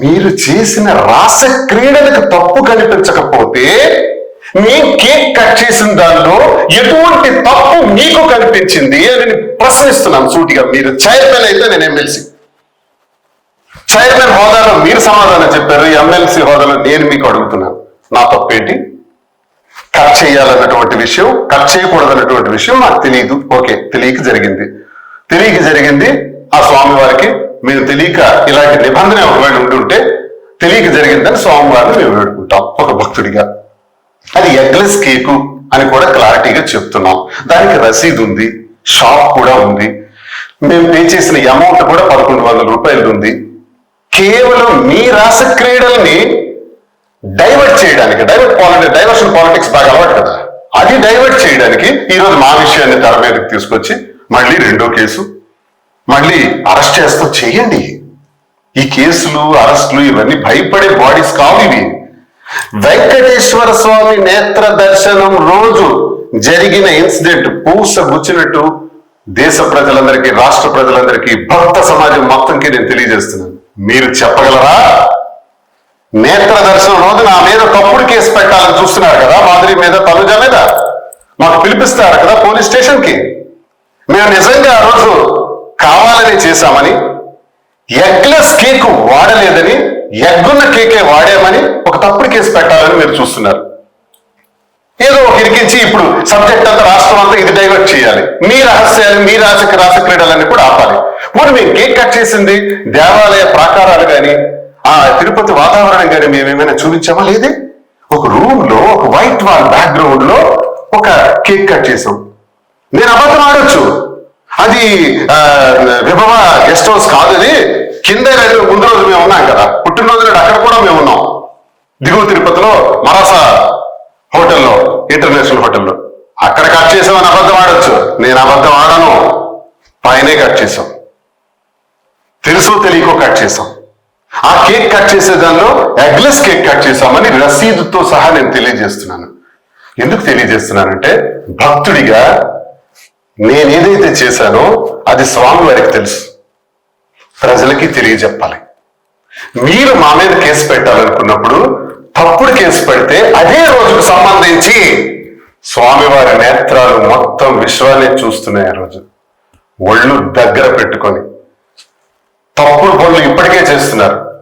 మీరు చేసిన రాసక్రీడలకు తప్పు కనిపించకపోతే మీ కేక్ కట్ చేసిన దానిలో ఎటువంటి తప్పు మీకు కనిపించింది అని ప్రశ్నిస్తున్నాను సూటిగా. మీరు చైర్మన్ అయితే నేను ఎమ్మెల్సీ. చైర్మన్ హోదాలో మీరు సమాధానం చెప్పారు, ఎమ్మెల్సీ హోదాలో నేను మీకు అడుగుతున్నాను, నా తప్పేంటి? కట్ చేయాలన్నటువంటి విషయం, కట్ చేయకూడదన్నటువంటి విషయం నాకు తెలియదు. ఓకే, తెలియక జరిగింది. ఆ స్వామివారికి మేము తెలియక ఇలాంటి నిబంధన ఒకవేళ ఉంటుంటే తెలియక జరిగిందని స్వామివారిని మేము వేడుకుంటాం ఒక భక్తుడిగా. అది ఎగ్లెస్ కేకు అని కూడా క్లారిటీగా చెప్తున్నాం. దానికి రసీదు ఉంది, షాప్ కూడా ఉంది. మేము పే చేసిన అమౌంట్ కూడా 1100 రూపాయలు ఉంది. కేవలం మీ రాసక్రీడల్ని డైవర్ట్ చేయడానికి, డైవర్షన్ పాలిటిక్స్ బాగా అలవాటు కదా, అది డైవర్ట్ చేయడానికి ఈరోజు మా విషయాన్ని తెర మీదకి తీసుకొచ్చి మళ్ళీ రెండో కేసు, మళ్ళీ అరెస్ట్ చేస్తూ చేయండి. ఈ కేసులు, అరెస్టులు ఇవన్నీ భయపడే బాడీస్ కావు ఇవి. వెంకటేశ్వర స్వామి నేత్ర దర్శనం రోజు జరిగిన ఇన్సిడెంట్ పూసగుచ్చినట్టు దేశ ప్రజలందరికీ, రాష్ట్ర ప్రజలందరికీ, భక్త సమాజం మొత్తంకి నేను తెలియజేస్తున్నాను. మీరు చెప్పగలరా? నేత్ర దర్శనం రోజు నా మీద తప్పుడు కేసు పెట్టాలని చూస్తున్నారు కదా, మాధురి మీద, తనుజ మీద. మాకు పిలిపిస్తారు కదా పోలీస్ స్టేషన్కి. మేము నిజంగా ఆ రోజు కావాలని చేశామని, ఎగ్లెస్ కేక్ వాడలేదని, ఎగ్గున్న కేకే వాడామని ఒక తప్పుడు కేసు పెట్టాలని మీరు చూస్తున్నారు. ఏదో ఒక ఇరికించి ఇప్పుడు సబ్జెక్ట్ అంతా, రాష్ట్రం అంతా ఇది డైవర్ట్ చేయాలి. మీ రహస్యాలు, మీ రాసక్రీడలన్నీ కూడా ఆపాలి. మరి మేము కేక్ కట్ చేసింది దేవాలయ ప్రాకారాలు కానీ, ఆ తిరుపతి వాతావరణం కానీ మేమేమైనా చూపించామా? లేదే. ఒక రూమ్ లో, ఒక వైట్ వాల్ బ్యాక్గ్రౌండ్ లో ఒక కేక్ కట్ చేసాం. నేను అబద్ధం ఆడొచ్చు, అది విభవ గెస్ట్ హౌస్ కాదు, అది కింద ముందు రోజు మేము ఉన్నాం కదా, పుట్టినరోజు నాడు అక్కడ కూడా మేము ఉన్నాం. దిగువ తిరుపతిలో మరాసా హోటల్లో, ఇంటర్నేషనల్ హోటల్లో అక్కడ కట్ చేసామని అబద్ధం ఆడొచ్చు. నేను అబద్ధం ఆడను, పైనే కట్ చేసాం, తెలుసో తెలియకో కట్ చేసాం. ఆ కేక్ కట్ చేసే దానిలో ఎగ్లెస్ కేక్ కట్ చేసామని రసీదుతో సహా నేను తెలియజేస్తున్నాను. ఎందుకు తెలియజేస్తున్నానంటే, భక్తుడిగా నేనేదైతే చేశానో అది స్వామి వారికి తెలుసు, ప్రజలకి తెలియజెప్పాలి. మీరు మా మీద కేసు పెట్టాలనుకున్నప్పుడు తప్పుడు కేసు పెడితే అదే రోజుకు సంబంధించి స్వామివారి నేత్రాలు మొత్తం విశ్వాన్ని చూస్తున్నాయి. ఆ రోజు ఒళ్ళు దగ్గర పెట్టుకొని తప్పుడు పనులు ఇప్పటికే చేస్తున్నారు.